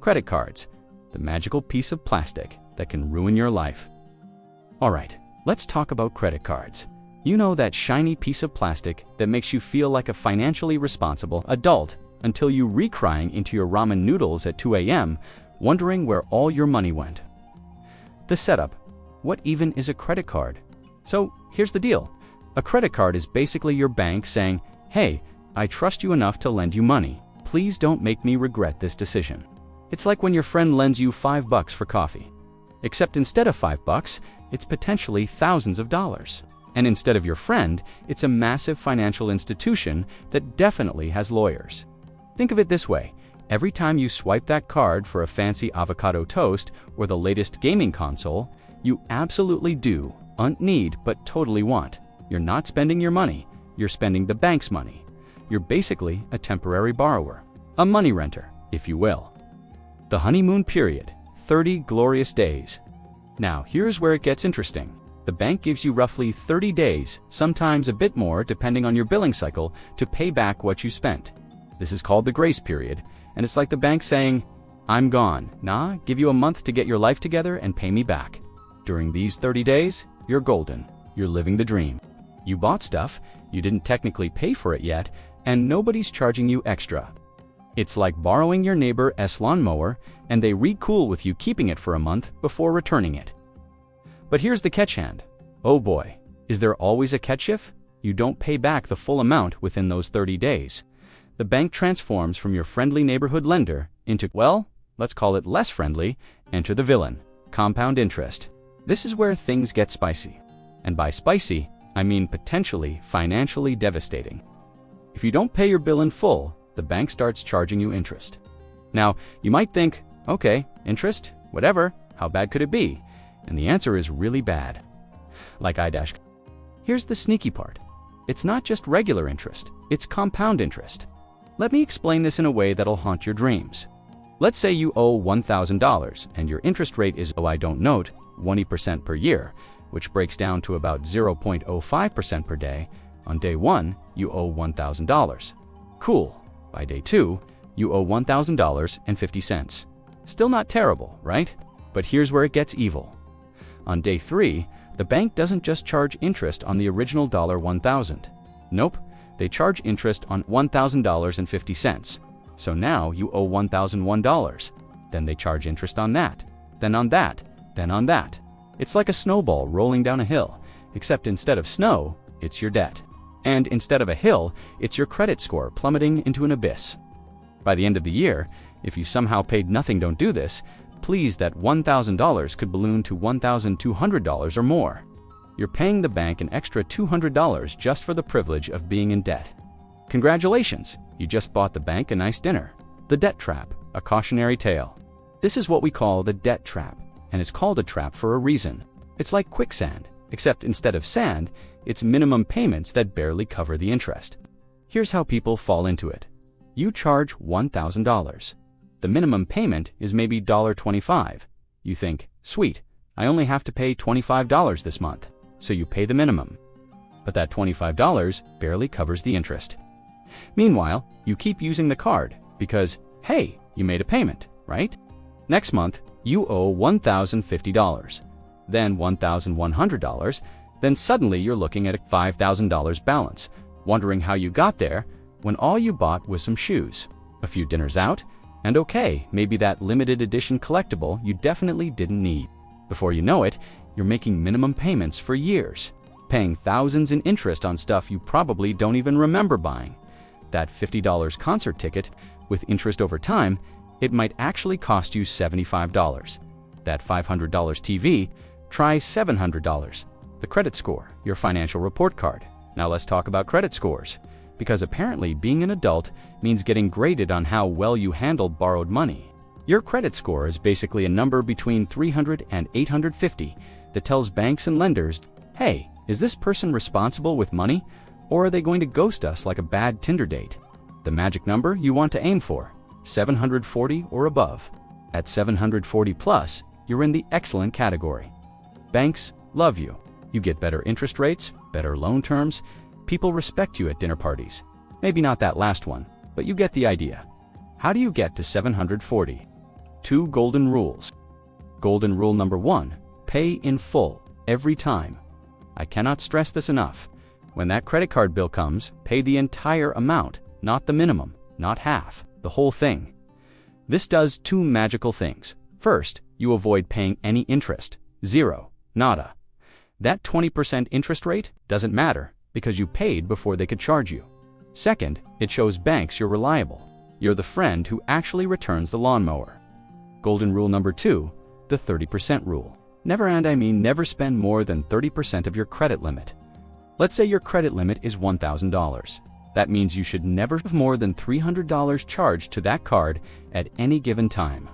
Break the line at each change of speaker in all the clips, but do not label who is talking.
Credit cards, the magical piece of plastic that can ruin your life. Alright, let's talk about credit cards. You know, that shiny piece of plastic that makes you feel like a financially responsible adult until you recrying into your ramen noodles at 2 a.m., wondering where all your money went. The setup. What even is a credit card? So here's the deal. A credit card is basically your bank saying, hey, I trust you enough to lend you money. Please don't make me regret this decision. It's like when your friend lends you $5 for coffee. Except instead of $5, it's potentially thousands of dollars. And instead of your friend, it's a massive financial institution that definitely has lawyers. Think of it this way. Every time you swipe that card for a fancy avocado toast or the latest gaming console, you absolutely need but totally want. You're not spending your money, you're spending the bank's money. You're basically a temporary borrower, a money renter, if you will. The honeymoon period, 30 glorious days. Now, here's where it gets interesting. The bank gives you roughly 30 days, sometimes a bit more depending on your billing cycle, to pay back what you spent. This is called the grace period, and it's like the bank saying, I'm gone, give you a month to get your life together and pay me back. During these 30 days, you're golden, you're living the dream. You bought stuff, you didn't technically pay for it yet, and nobody's charging you extra. It's like borrowing your neighbor's lawnmower, and they re-cool with you keeping it for a month before returning it. But here's the catch hand. Oh boy, is there always a catch if you don't pay back the full amount within those 30 days? The bank transforms from your friendly neighborhood lender into, well, let's call it less friendly, enter the villain, compound interest. This is where things get spicy. And by spicy, I mean potentially financially devastating. If you don't pay your bill in full, the bank starts charging you interest. Now, you might think, okay, interest, whatever, how bad could it be? And the answer is really bad. Like I-. Here's the sneaky part. It's not just regular interest, it's compound interest. Let me explain this in a way that'll haunt your dreams. Let's say you owe $1,000 and your interest rate is, 20% per year, which breaks down to about 0.05% per day. On day 1, you owe $1,000. Cool. By day 2, you owe $1,000.50. Still not terrible, right? But here's where it gets evil. On day 3, the bank doesn't just charge interest on the original $1,000. Nope, they charge interest on $1,000.50. So now you owe $1,001. Then they charge interest on that, then on that, then on that. It's like a snowball rolling down a hill, except instead of snow, it's your debt. And instead of a hill, it's your credit score plummeting into an abyss. By the end of the year, if you somehow paid nothing, don't do this, please, that $1,000 could balloon to $1,200 or more. You're paying the bank an extra $200 just for the privilege of being in debt. Congratulations, you just bought the bank a nice dinner. The debt trap, a cautionary tale. This is what we call the debt trap, and it's called a trap for a reason. It's like quicksand, except instead of sand, it's minimum payments that barely cover the interest. Here's how people fall into it. You charge $1,000. The minimum payment is maybe $25. You think, sweet, I only have to pay $25 this month, so you pay the minimum. But that $25 barely covers the interest. Meanwhile, you keep using the card because, hey, you made a payment, right? Next month, you owe $1,050, then $1,100, then suddenly you're looking at a $5,000 balance, wondering how you got there when all you bought was some shoes, a few dinners out, and okay, maybe that limited edition collectible you definitely didn't need. Before you know it, you're making minimum payments for years, paying thousands in interest on stuff you probably don't even remember buying. That $50 concert ticket, with interest over time, it might actually cost you $75. That $500 TV, try $700. The credit score, your financial report card. Now let's talk about credit scores. Because apparently being an adult means getting graded on how well you handled borrowed money. Your credit score is basically a number between 300 and 850 that tells banks and lenders, hey, is this person responsible with money, or are they going to ghost us like a bad Tinder date? The magic number you want to aim for, 740 or above. At 740 plus, you're in the excellent category. Banks love you. You get better interest rates, better loan terms. People respect you at dinner parties. Maybe not that last one, but you get the idea. How do you get to 740? 2 golden rules. Golden rule number 1, pay in full, every time. I cannot stress this enough. When that credit card bill comes, pay the entire amount, not the minimum, not half, the whole thing. This does 2 magical things. First, you avoid paying any interest. Zero. Nada. That 20% interest rate doesn't matter because you paid before they could charge you. Second, it shows banks you're reliable. You're the friend who actually returns the lawnmower. Golden rule number 2, the 30% rule. Never spend more than 30% of your credit limit. Let's say your credit limit is $1,000. That means you should never have more than $300 charged to that card at any given time.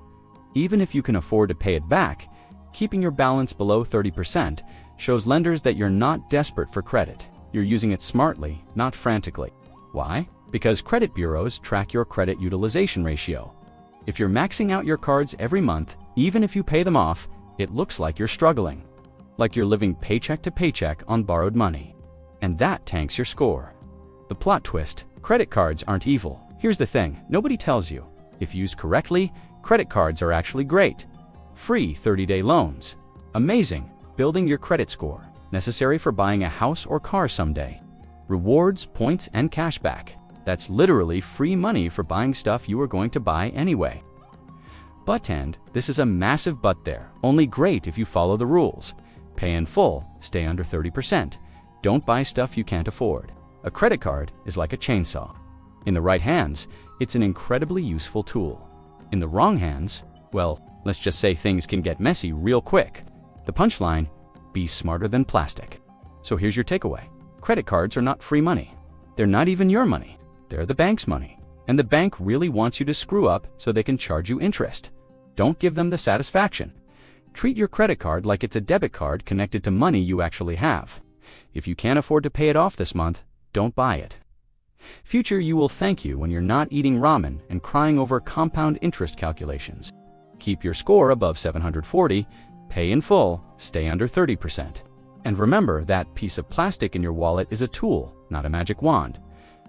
Even if you can afford to pay it back, keeping your balance below 30% shows lenders that you're not desperate for credit. You're using it smartly, not frantically. Why? Because credit bureaus track your credit utilization ratio. If you're maxing out your cards every month, even if you pay them off, it looks like you're struggling. Like you're living paycheck to paycheck on borrowed money. And that tanks your score. The plot twist: credit cards aren't evil. Here's the thing, nobody tells you. If used correctly, credit cards are actually great. Free 30-day loans. Amazing, building your credit score. Necessary for buying a house or car someday. Rewards, points, and cashback. That's literally free money for buying stuff you were going to buy anyway. And this is a massive but there. Only great if you follow the rules. Pay in full, stay under 30%. Don't buy stuff you can't afford. A credit card is like a chainsaw. In the right hands, it's an incredibly useful tool. In the wrong hands, well, let's just say things can get messy real quick. The punchline: be smarter than plastic. So here's your takeaway. Credit cards are not free money. They're not even your money. They're the bank's money. And the bank really wants you to screw up so they can charge you interest. Don't give them the satisfaction. Treat your credit card like it's a debit card connected to money you actually have. If you can't afford to pay it off this month, don't buy it. Future you will thank you when you're not eating ramen and crying over compound interest calculations. Keep your score above 740, pay in full, stay under 30%. And remember that piece of plastic in your wallet is a tool, not a magic wand.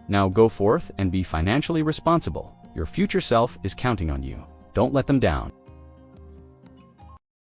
Now go forth and be financially responsible. Your future self is counting on you. Don't let them down.